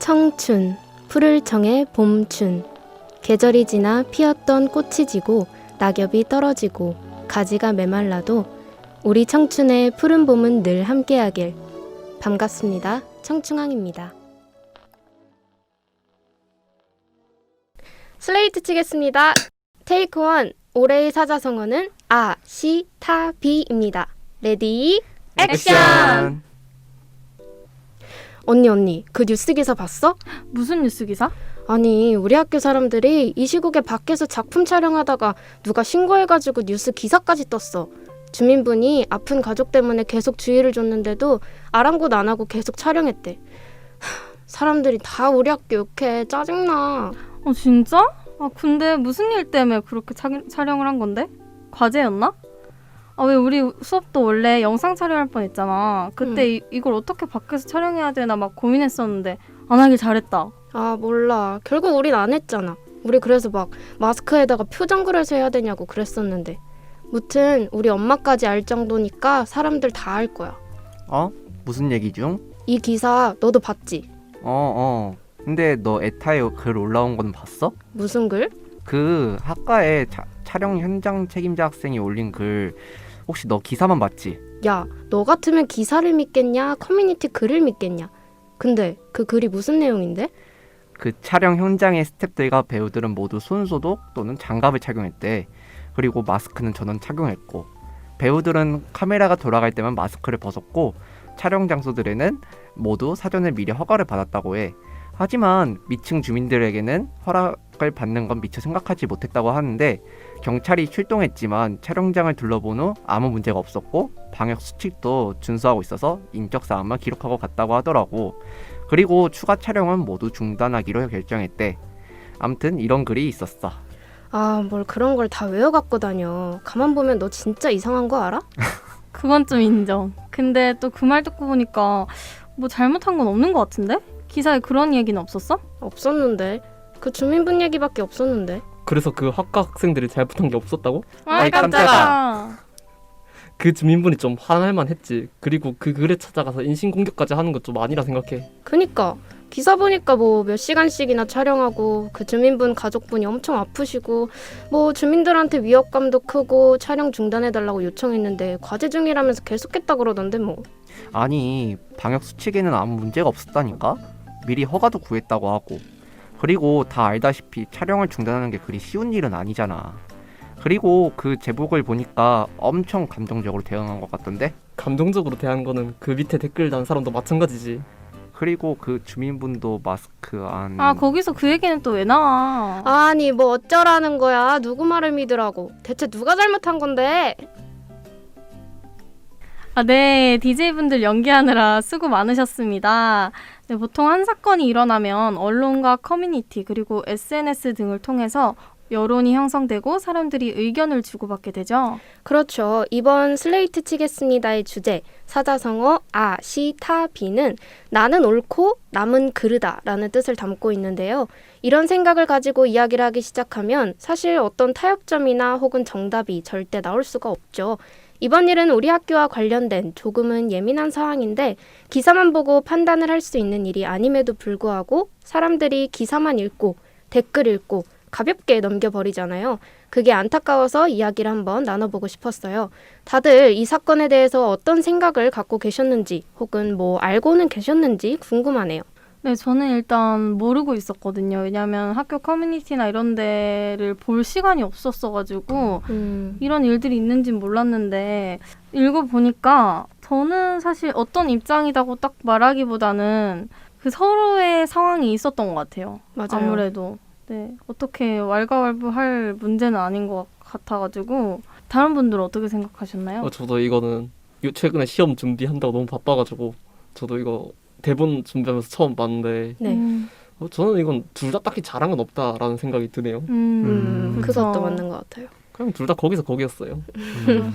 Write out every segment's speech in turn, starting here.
청춘, 푸를 청해 봄춘. 계절이 지나 피었던 꽃이 지고 낙엽이 떨어지고 가지가 메말라도 우리 청춘의 푸른 봄은 늘 함께하길. 반갑습니다. 청춘왕입니다. 슬레이트 치겠습니다. 테이크 원. 올해의 사자성어는 아, 시, 타, 비입니다. 레디, 액션! 언니, 그 뉴스 기사 봤어? 무슨 뉴스 기사? 아니, 우리 학교 사람들이 이 시국에 밖에서 작품 촬영하다가 누가 신고해가지고 뉴스 기사까지 떴어. 주민분이 아픈 가족 때문에 계속 주의를 줬는데도 아랑곳 안 하고 계속 촬영했대. 사람들이 다 우리 학교 욕해. 짜증나. 진짜? 근데 무슨 일 때문에 그렇게 촬영을 한 건데? 과제였나? 왜 우리 수업도 원래 영상 촬영할 뻔했잖아. 그때 이걸 어떻게 밖에서 촬영해야 되나 막 고민했었는데 안 하길 잘했다. 몰라. 결국 우린 안 했잖아. 우리 그래서 막 마스크에다가 표정 그려서 해야 되냐고 그랬었는데. 무튼 우리 엄마까지 알 정도니까 사람들 다 알 거야. 무슨 얘기 중? 이 기사 너도 봤지? 근데 너 에타에 글 올라온 건 봤어? 무슨 글? 그 학과에 촬영 현장 책임자 학생이 올린 글 혹시 너 기사만 봤지? 야, 너 같으면 기사를 믿겠냐? 커뮤니티 글을 믿겠냐? 근데 그 글이 무슨 내용인데? 그 촬영 현장의 스태프들과 배우들은 모두 손소독 또는 장갑을 착용했대. 그리고 마스크는 전원 착용했고, 배우들은 카메라가 돌아갈 때만 마스크를 벗었고, 촬영 장소들에는 모두 사전에 미리 허가를 받았다고 해. 하지만 미층 주민들에게는 허락을 받는 건 미처 생각하지 못했다고 하는데, 경찰이 출동했지만 촬영장을 둘러본 후 아무 문제가 없었고 방역 수칙도 준수하고 있어서 인적 사항만 기록하고 갔다고 하더라고. 그리고 추가 촬영은 모두 중단하기로 결정했대. 암튼 이런 글이 있었어. 뭘 그런 걸 다 외워 갖고 다녀. 가만 보면 너 진짜 이상한 거 알아? 그건 좀 인정. 근데 또 그 말 듣고 보니까 뭐 잘못한 건 없는 것 같은데? 기사에 그런 얘기는 없었어? 없었는데. 그 주민분 얘기밖에 없었는데. 그래서 그 학과 학생들이 잘못한 게 없었다고? 아이 깜짝아. 그 주민분이 좀 화날만 했지. 그리고 그 글에 찾아가서 인신공격까지 하는 건 좀 아니라 생각해. 그니까 기사 보니까 뭐 몇 시간씩이나 촬영하고 그 주민분 가족분이 엄청 아프시고 뭐 주민들한테 위협감도 크고 촬영 중단해달라고 요청했는데 과제 중이라면서 계속했다 그러던데 뭐. 아니, 방역 수칙에는 아무 문제가 없었다니까? 미리 허가도 구했다고 하고. 그리고 다 알다시피 촬영을 중단하는 게 그리 쉬운 일은 아니잖아. 그리고 그 제목을 보니까 엄청 감정적으로 대응한 것 같던데? 감정적으로 대한 거는 그 밑에 댓글 단 사람도 마찬가지지. 그리고 그 주민분도 마스크 안... 거기서 그 얘기는 또 왜 나와? 아니 뭐 어쩌라는 거야. 누구 말을 믿으라고. 대체 누가 잘못한 건데? 네, DJ분들 연기하느라 수고 많으셨습니다. 네, 보통 한 사건이 일어나면 언론과 커뮤니티 그리고 SNS 등을 통해서 여론이 형성되고 사람들이 의견을 주고받게 되죠. 그렇죠. 이번 슬레이트 치겠습니다의 주제 사자성어 아, 시, 타, 비는 나는 옳고 남은 그르다 라는 뜻을 담고 있는데요. 이런 생각을 가지고 이야기를 하기 시작하면 사실 어떤 타협점이나 혹은 정답이 절대 나올 수가 없죠. 이번 일은 우리 학교와 관련된 조금은 예민한 사항인데 기사만 보고 판단을 할 수 있는 일이 아님에도 불구하고 사람들이 기사만 읽고 댓글 읽고 가볍게 넘겨버리잖아요. 그게 안타까워서 이야기를 한번 나눠보고 싶었어요. 다들 이 사건에 대해서 어떤 생각을 갖고 계셨는지 혹은 뭐 알고는 계셨는지 궁금하네요. 네, 저는 일단 모르고 있었거든요. 왜냐하면 학교 커뮤니티나 이런 데를 볼 시간이 없었어가지고 이런 일들이 있는지는 몰랐는데 읽어보니까 저는 사실 어떤 입장이라고 딱 말하기보다는 그 서로의 상황이 있었던 것 같아요. 맞아요. 아무래도. 네, 어떻게 왈가왈부할 문제는 아닌 것 같아가지고 다른 분들은 어떻게 생각하셨나요? 저도 이거는 최근에 시험 준비한다고 너무 바빠가지고 저도 이거 대본 준비하면서 처음 봤는데 네. 저는 이건 둘 다 딱히 잘한 건 없다라는 생각이 드네요. 그것도 그쵸. 맞는 것 같아요. 그냥 둘 다 거기서 거기였어요.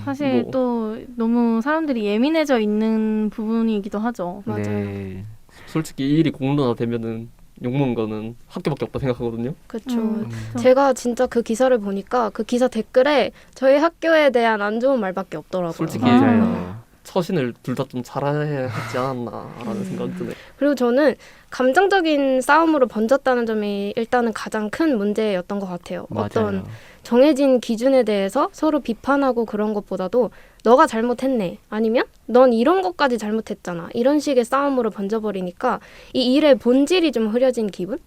사실 뭐. 또 너무 사람들이 예민해져 있는 부분이기도 하죠. 맞아요. 네. 솔직히 이 일이 공론화 되면은 욕먹는 거는 학교밖에 없다 생각하거든요. 그렇죠. 제가 진짜 그 기사를 보니까 그 기사 댓글에 저희 학교에 대한 안 좋은 말밖에 없더라고요. 솔직히 맞아요. 처신을 둘 다 좀 잘해야 하지 않았나라는 생각이 드네요. 그리고 저는 감정적인 싸움으로 번졌다는 점이 일단은 가장 큰 문제였던 것 같아요. 어떤 맞아요. 정해진 기준에 대해서 서로 비판하고 그런 것보다도 너가 잘못했네, 아니면 넌 이런 것까지 잘못했잖아, 이런 식의 싸움으로 번져버리니까 이 일의 본질이 좀 흐려진 기분?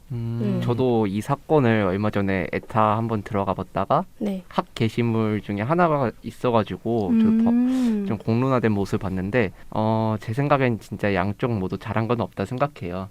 저도 이 사건을 얼마 전에 에타 한번 들어가 봤다가 네. 학 게시물 중에 하나가 있어가지고 좀 공론화된 모습을 봤는데 제 생각엔 진짜 양쪽 모두 잘한 건 없다 생각해요.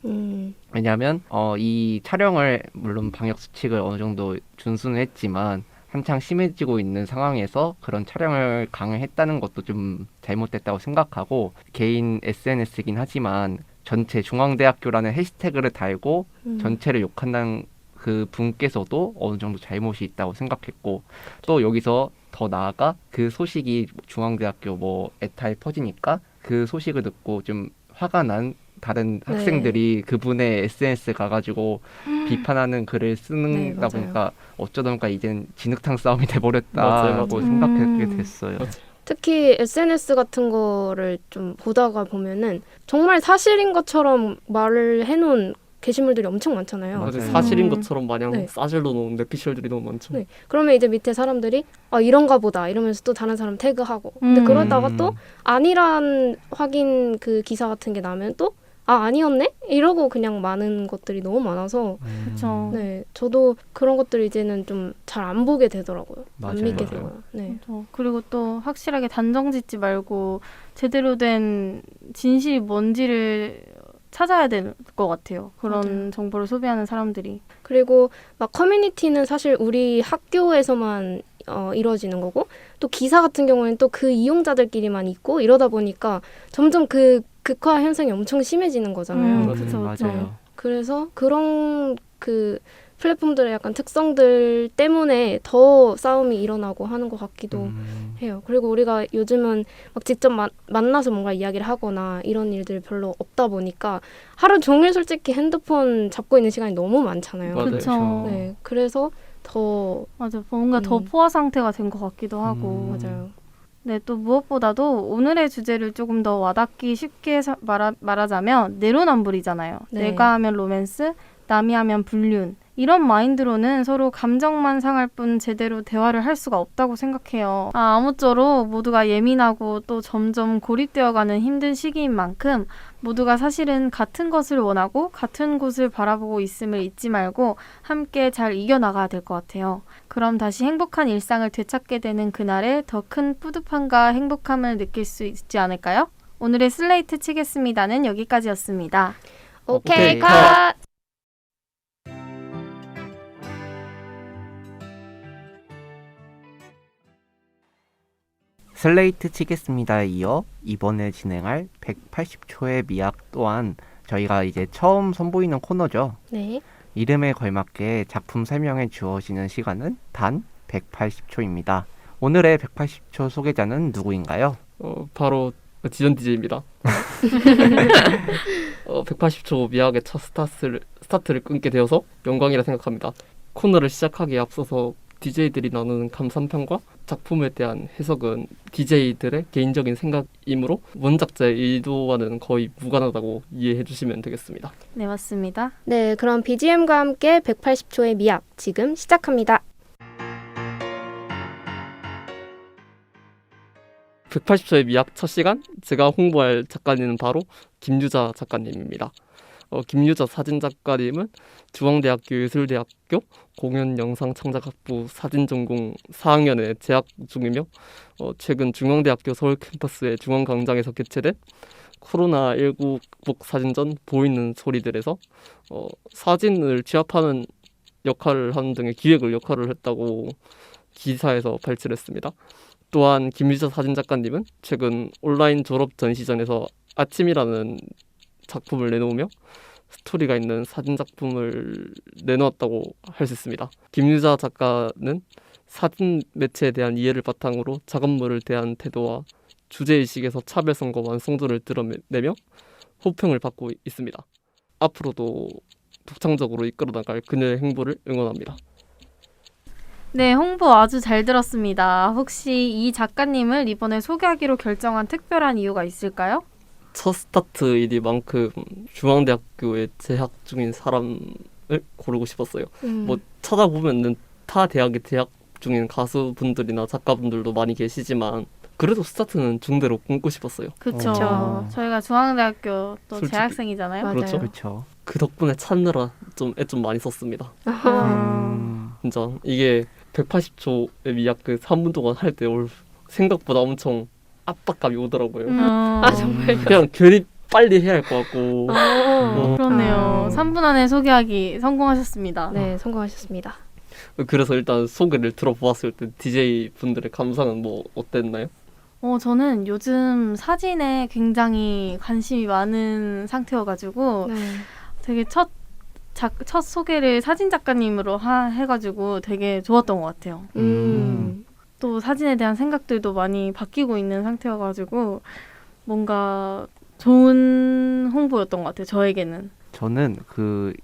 왜냐하면 이 촬영을 물론 방역 수칙을 어느 정도 준수는 했지만 한창 심해지고 있는 상황에서 그런 촬영을 강행했다는 것도 좀 잘못됐다고 생각하고, 개인 SNS이긴 하지만 전체 중앙대학교라는 해시태그를 달고 전체를 욕한다는 그 분께서도 어느 정도 잘못이 있다고 생각했고, 또 여기서 더 나아가 그 소식이 중앙대학교 뭐 에타에 퍼지니까 그 소식을 듣고 좀 화가 난 다른 네. 학생들이 그분의 SNS 가가지고 비판하는 글을 쓰는 네, 다 맞아요. 보니까 어쩌다 보니까 이젠 진흙탕 싸움이 맞아요, 돼버렸다고 맞아요. 생각하게 됐어요. 특히 SNS 같은 거를 좀 보다가 보면은 정말 사실인 것처럼 말을 해놓은 게시물들이 엄청 많잖아요. 맞아요. 사실인 것처럼 마냥 네. 싸질러 놓은 내피셜들이 너무 많죠. 네. 그러면 이제 밑에 사람들이 이런가 보다 이러면서 또 다른 사람 태그하고, 근데 그러다가 또 아니란 확인 그 기사 같은 게 나면 또 아니었네? 이러고 그냥 많은 것들이 너무 많아서 그렇죠. 네, 저도 그런 것들 이제는 좀 잘 안 보게 되더라고요. 맞아요. 안 믿게 맞아요. 되고요. 네. 그리고 또 확실하게 단정 짓지 말고 제대로 된 진실이 뭔지를 찾아야 될 것 같아요. 그런 맞아요. 정보를 소비하는 사람들이. 그리고 막 커뮤니티는 사실 우리 학교에서만 이루어지는 거고, 또 기사 같은 경우에는 또 그 이용자들끼리만 있고, 이러다 보니까 점점 그 극화 현상이 엄청 심해지는 거잖아요. 그쵸, 그쵸. 맞아요. 그래서 그런 그 플랫폼들의 약간 특성들 때문에 더 싸움이 일어나고 하는 것 같기도 해요. 그리고 우리가 요즘은 막 직접 만나서 뭔가 이야기를 하거나 이런 일들이 별로 없다 보니까 하루 종일 솔직히 핸드폰 잡고 있는 시간이 너무 많잖아요. 맞아요. 그렇죠. 네, 그래서 더 맞아, 뭔가 더 포화 상태가 된 것 같기도 하고. 맞아요. 네, 또 무엇보다도 오늘의 주제를 조금 더 와닿기 쉽게 말하자면 내로남불이잖아요. 네. 내가 하면 로맨스, 남이 하면 불륜. 이런 마인드로는 서로 감정만 상할 뿐 제대로 대화를 할 수가 없다고 생각해요. 아무쪼록 모두가 예민하고 또 점점 고립되어가는 힘든 시기인 만큼 모두가 사실은 같은 것을 원하고 같은 곳을 바라보고 있음을 잊지 말고 함께 잘 이겨나가야 될 것 같아요. 그럼 다시 행복한 일상을 되찾게 되는 그날에 더 큰 뿌듯함과 행복함을 느낄 수 있지 않을까요? 오늘의 슬레이트 치겠습니다는 여기까지였습니다. 오케이, 오케이, 컷! 슬레이트 치겠습니다에 이어 이번에 진행할 180초의 미학 또한 저희가 이제 처음 선보이는 코너죠. 네. 이름에 걸맞게 작품 설명에 주어지는 시간은 단 180초입니다. 오늘의 180초 소개자는 누구인가요? 바로 지전 DJ입니다. 180초 미학의 첫 스타트를 끊게 되어서 영광이라 생각합니다. 코너를 시작하기에 앞서서 DJ들이 나누는 감상평과 작품에 대한 해석은 DJ들의 개인적인 생각이므로 원작자의 의도와는 거의 무관하다고 이해해 주시면 되겠습니다. 네, 맞습니다. 네, 그럼 BGM과 함께 180초의 미학 지금 시작합니다. 180초의 미학 첫 시간, 제가 홍보할 작가님은 바로 김유자 작가님입니다. 김유자 사진작가님은 중앙대학교 예술대학교 공연영상창작학부 사진전공 4학년에 재학 중이며 최근 중앙대학교 서울 캠퍼스의 중앙광장에서 개최된 코로나19 극복 사진전 보이는 소리들에서 사진을 취합하는 역할을 하는 등의 기획을 역할을 했다고 기사에서 발췌했습니다. 또한 김유자 사진작가님은 최근 온라인 졸업 전시전에서 아침이라는 작품을 내놓으며 스토리가 있는 사진 작품을 내놓았다고 할 수 있습니다. 김유자 작가는 사진 매체에 대한 이해를 바탕으로 작업물을 대한 태도와 주제의식에서 차별성과 완성도를 드러내며 호평을 받고 있습니다. 앞으로도 독창적으로 이끌어 나갈 그녀의 행보를 응원합니다. 네, 홍보 아주 잘 들었습니다. 혹시 이 작가님을 이번에 소개하기로 결정한 특별한 이유가 있을까요? 첫 스타트이니만큼 중앙대학교에 재학 중인 사람을 고르고 싶었어요. 뭐 찾아보면은 타 대학에 재학 중인 가수분들이나 작가분들도 많이 계시지만 그래도 스타트는 중대로 끊고 싶었어요. 그쵸. 그쵸. 저희가 중앙대학교 또 솔직히- 재학생이잖아요. 맞아요. 그렇죠. 그렇죠. 그 덕분에 찾느라 좀 애 좀 많이 썼습니다. 음. 진짜 이게 180초의 미약 그 3분 동안 할 때 생각보다 엄청 압박감이 오더라고요. 아, 정말요? 그냥 괜히 빨리 해야 할 것 같고 그렇네요. 아. 3분 안에 소개하기 성공하셨습니다. 네, 성공하셨습니다. 그래서 일단 소개를 들어보았을 때 DJ 분들의 감상은 뭐 어땠나요? 저는 요즘 사진에 굉장히 관심이 많은 상태여가지고 네. 되게 첫 소개를 사진 작가님으로 해가지고 되게 좋았던 것 같아요. 또 사진에 대한 생각들도 많이 바뀌고 있는 상태여가지고 뭔가 좋은 홍보였던 것 같아요. 저에게는. 저는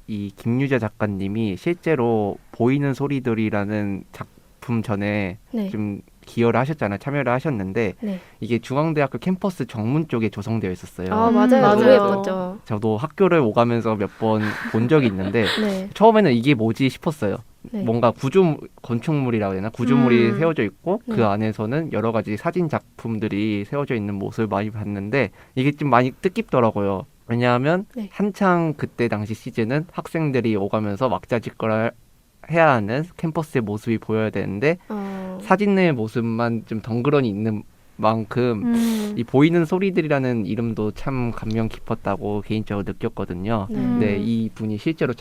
이 김유자 작가님이 실제로 보이는 소리들이라는 작품 전에 네. 좀 기여를 하셨잖아요. 참여를 하셨는데 네. 이게 중앙대학교 캠퍼스 정문 쪽에 조성되어 있었어요. 아, 맞아요. 너무 맞아요. 예뻤죠. 저도 학교를 오가면서 몇 번 본 적이 있는데 네. 처음에는 이게 뭐지 싶었어요. 네. 뭔가 건축물이라고 해야 되나? 구조물이 세워져 있고 네. 그 안에서는 여러 가지 사진 작품들이 세워져 있는 모습을 많이 봤는데 이게 좀 많이 뜻깊더라고요. 왜냐하면 네. 한창 그때 당시 시즌은 학생들이 오가면서 왁자지껄 해야 하는 캠퍼스의 모습이 보여야 되는데 사진 내의 모습만 좀 덩그러니 있는 만큼 이 보이는 소리들이라는 이름도 참 감명 깊었다고 개인적으로 느꼈거든요. 네. 근데 이 분이 실제로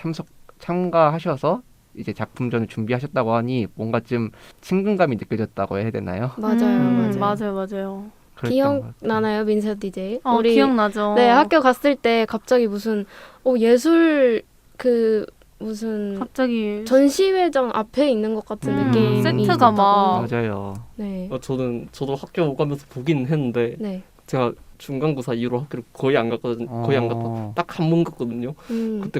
참가하셔서 이제 작품전을 준비하셨다고 하니 뭔가 좀 친근감이 느껴졌다고 해야 되나요? 맞아요. 맞아요. 그랬던 것 같아요. 기억나나요, 민서 DJ? 우리 기억나죠. 네, 학교 갔을 때 갑자기 무슨 예술 무슨 갑자기 전시회장 앞에 있는 것 같은 느낌이 세트가 있었다고. 막 맞아요. 네. 저도 학교 오가면서 보긴 했는데 네. 제가 중간고사 이후로 학교를 거의 안 갔거든요. 거의 안 갔다. 딱 한 번 갔거든요. 그때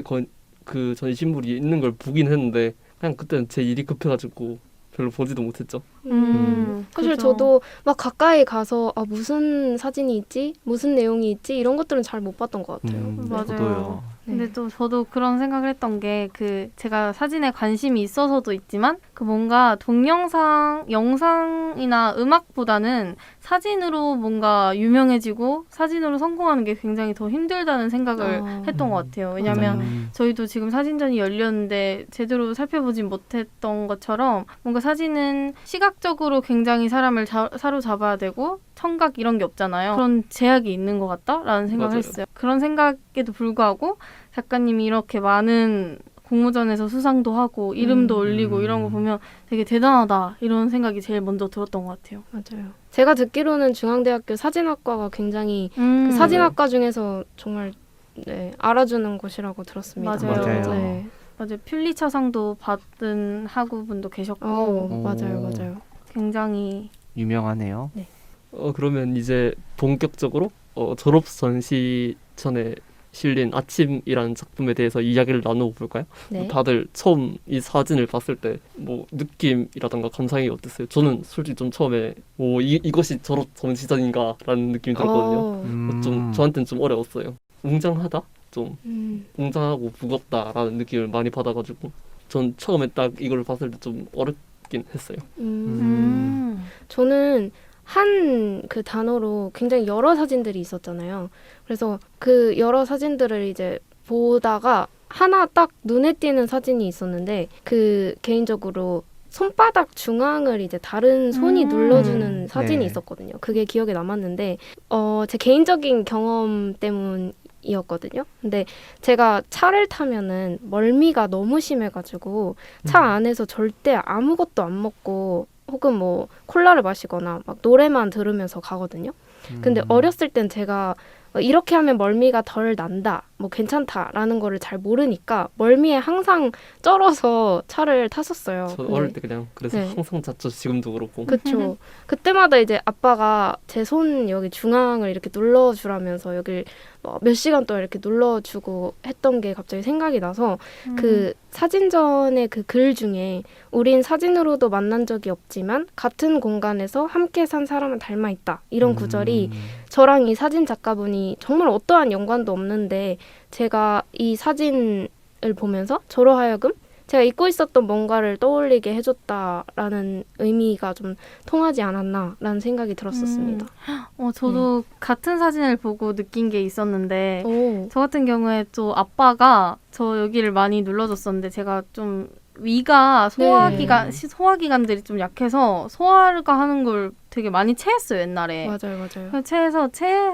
그 전시물이 있는 걸 보긴 했는데 그냥 그때는 제 일이 급해가지고 별로 보지도 못했죠. 사실 그죠. 저도 막 가까이 가서 무슨 사진이 있지? 무슨 내용이 있지? 이런 것들은 잘 못 봤던 것 같아요. 맞아요. 저도요. 근데 또 저도 그런 생각을 했던 게 제가 사진에 관심이 있어서도 있지만 뭔가 동영상, 영상이나 음악보다는 사진으로 뭔가 유명해지고 사진으로 성공하는 게 굉장히 더 힘들다는 생각을 했던 것 같아요. 왜냐하면 저희도 지금 사진전이 열렸는데 제대로 살펴보진 못했던 것처럼 뭔가 사진은 시각적으로 굉장히 사람을 사로잡아야 되고 청각 이런 게 없잖아요. 그런 제약이 있는 것 같다라는 생각을 맞아요. 했어요. 그런 생각에도 불구하고 작가님이 이렇게 많은 공모전에서 수상도 하고 이름도 올리고 이런 거 보면 되게 대단하다 이런 생각이 제일 먼저 들었던 것 같아요. 맞아요. 제가 듣기로는 중앙대학교 사진학과가 굉장히 그 사진학과 중에서 정말 알아주는 곳이라고 들었습니다. 맞아요. 네. 맞아요. 퓰리처상도 받은 학우분도 계셨고 맞아요. 굉장히 유명하네요. 그러면 이제 본격적으로 졸업 전시 전에 실린 아침이라는 작품에 대해서 이야기를 나눠볼까요? 네. 다들 처음 이 사진을 봤을 때 뭐 느낌이라던가 감상이 어땠어요? 저는 솔직히 좀 처음에 이것이 졸업 전시전인가라는 느낌이 들었거든요. 좀 저한테는 좀 어려웠어요. 웅장하다? 좀 웅장하고 무겁다라는 느낌을 많이 받아가지고 전 처음에 딱 이걸 봤을 때 좀 어렵긴 했어요. 저는 한 그 단어로 굉장히 여러 사진들이 있었잖아요. 그래서 그 여러 사진들을 이제 보다가 하나 딱 눈에 띄는 사진이 있었는데 개인적으로 손바닥 중앙을 이제 다른 손이 눌러주는 사진이 네. 있었거든요. 그게 기억에 남았는데 제 개인적인 경험 때문이었거든요. 근데 제가 차를 타면은 멀미가 너무 심해가지고 차 안에서 절대 아무것도 안 먹고 혹은 뭐 콜라를 마시거나 막 노래만 들으면서 가거든요. 근데 어렸을 땐 제가 이렇게 하면 멀미가 덜 난다, 뭐 괜찮다라는 거를 잘 모르니까 멀미에 항상 쩔어서 차를 탔었어요. 저 어릴 때 그냥 그래서 네. 항상 잤죠. 지금도 그렇고. 그쵸. 그때마다 이제 아빠가 제 손 여기 중앙을 이렇게 눌러주라면서 여길 몇 시간 동안 이렇게 눌러주고 했던 게 갑자기 생각이 나서 그 사진전의 그 글 중에 우린 사진으로도 만난 적이 없지만 같은 공간에서 함께 산 사람은 닮아 있다. 이런 구절이 저랑 이 사진 작가분이 정말 어떠한 연관도 없는데 제가 이 사진을 보면서 저로 하여금 제가 잊고 있었던 뭔가를 떠올리게 해줬다라는 의미가 좀 통하지 않았나라는 생각이 들었었습니다. 저도 같은 사진을 보고 느낀 게 있었는데 오. 저 같은 경우에 또 아빠가 저 여기를 많이 눌러줬었는데 제가 좀 위가 소화기관들이 좀 약해서 소화가 하는 걸 되게 많이 체했어요 옛날에. 맞아요, 맞아요. 그래서 체해서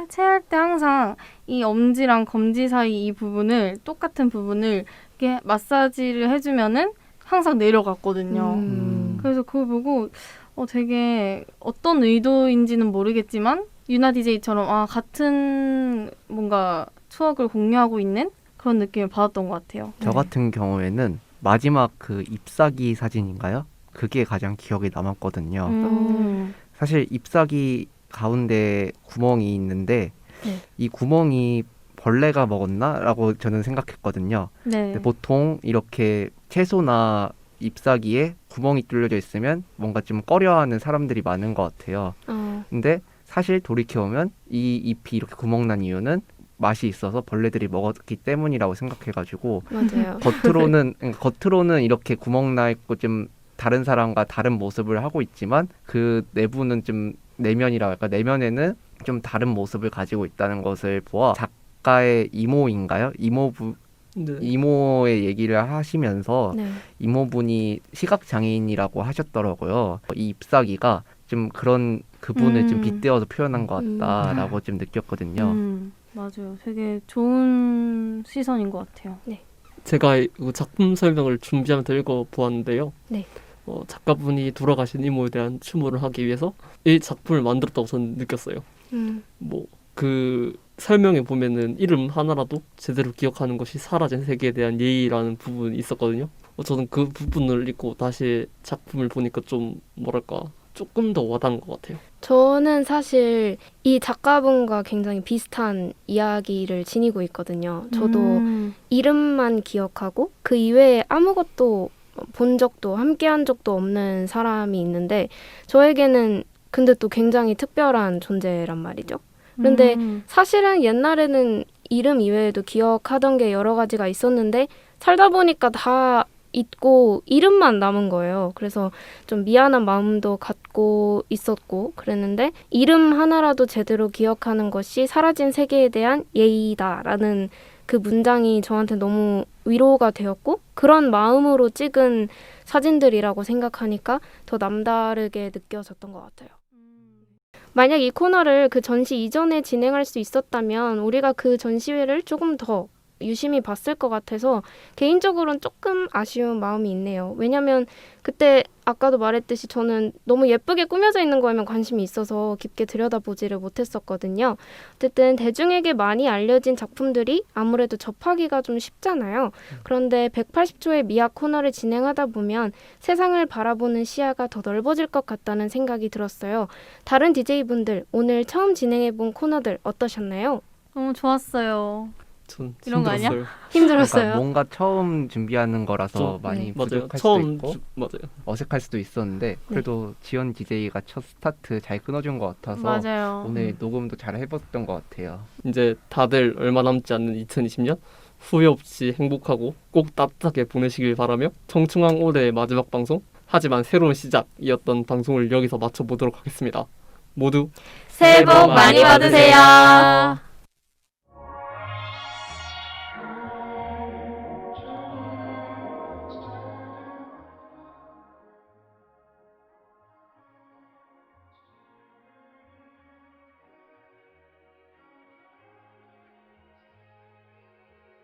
체할 때 항상 이 엄지랑 검지 사이 이 부분을 똑같은 부분을 이렇게 마사지를 해주면은 항상 내려갔거든요. 그래서 그걸 보고 되게 어떤 의도인지는 모르겠지만 유나 DJ처럼 같은 뭔가 추억을 공유하고 있는 그런 느낌을 받았던 것 같아요. 저 같은 경우에는 마지막 그 잎사귀 사진인가요? 그게 가장 기억에 남았거든요. 사실 잎사귀 가운데 구멍이 있는데 네. 이 구멍이 벌레가 먹었나? 라고 저는 생각했거든요. 네. 근데 보통 이렇게 채소나 잎사귀에 구멍이 뚫려져 있으면 뭔가 좀 꺼려하는 사람들이 많은 것 같아요. 근데 사실 돌이켜보면 이 잎이 이렇게 구멍난 이유는 맛이 있어서 벌레들이 먹었기 때문이라고 생각해가지고 맞아요. 겉으로는 이렇게 구멍 나 있고 좀 다른 사람과 다른 모습을 하고 있지만 그 내부는 좀 내면이라 할까 내면에는 좀 다른 모습을 가지고 있다는 것을 보아 작가의 이모인가요? 네. 이모의 얘기를 하시면서 네. 이모분이 시각 장애인이라고 하셨더라고요. 이 잎사귀가 좀 그런 그분을 좀 빗대어서 표현한 것 같다라고 좀 느꼈거든요. 맞아요. 되게 좋은 시선인 것 같아요. 제가 이 작품 설명을 준비하면서 읽어보았는데요. 네. 작가분이 돌아가신 이모에 대한 추모를 하기 위해서 이 작품을 만들었다고 저는 느꼈어요. 뭐 그 설명에 보면은 이름 하나라도 제대로 기억하는 것이 사라진 세계에 대한 예의라는 부분이 있었거든요. 저는 그 부분을 읽고 다시 작품을 보니까 좀 뭐랄까 조금 더 와닿은 것 같아요. 저는 사실 이 작가분과 굉장히 비슷한 이야기를 지니고 있거든요. 저도 이름만 기억하고 그 이외에 아무것도 본 적도 함께한 적도 없는 사람이 있는데 저에게는 근데 또 굉장히 특별한 존재란 말이죠. 그런데 사실은 옛날에는 이름 이외에도 기억하던 게 여러 가지가 있었는데 살다 보니까 다 잊고 이름만 남은 거예요. 그래서 좀 미안한 마음도 갖고 있었고 그랬는데 이름 하나라도 제대로 기억하는 것이 사라진 세계에 대한 예의다라는 그 문장이 저한테 너무 위로가 되었고 그런 마음으로 찍은 사진들이라고 생각하니까 더 남다르게 느껴졌던 것 같아요. 만약 이 코너를 그 전시 이전에 진행할 수 있었다면 우리가 그 전시회를 조금 더 유심히 봤을 것 같아서 개인적으로는 조금 아쉬운 마음이 있네요. 왜냐면 그때 아까도 말했듯이 저는 너무 예쁘게 꾸며져 있는 거에만 관심이 있어서 깊게 들여다보지를 못했었거든요. 어쨌든 대중에게 많이 알려진 작품들이 아무래도 접하기가 좀 쉽잖아요. 그런데 180초의 미학 코너를 진행하다 보면 세상을 바라보는 시야가 더 넓어질 것 같다는 생각이 들었어요. 다른 DJ분들 오늘 처음 진행해본 코너들 어떠셨나요? 너무 좋았어요. 전 이런 거 아니야? 힘들었어요. 힘들었어요. 그러니까 뭔가 처음 준비하는 거라서 좀, 많이 네. 맞아요. 부족할 수도 처음 있고 맞아요. 어색할 수도 있었는데 그래도 지연 DJ가 첫 스타트 잘 끊어준 것 같아서 맞아요. 오늘 녹음도 잘 해봤던 것 같아요. 이제 다들 얼마 남지 않는 2020년 후회 없이 행복하고 꼭 따뜻하게 보내시길 바라며 청충왕 올해의 마지막 방송 하지만 새로운 시작이었던 방송을 여기서 마쳐보도록 하겠습니다. 모두 새해 복 많이 받으세요.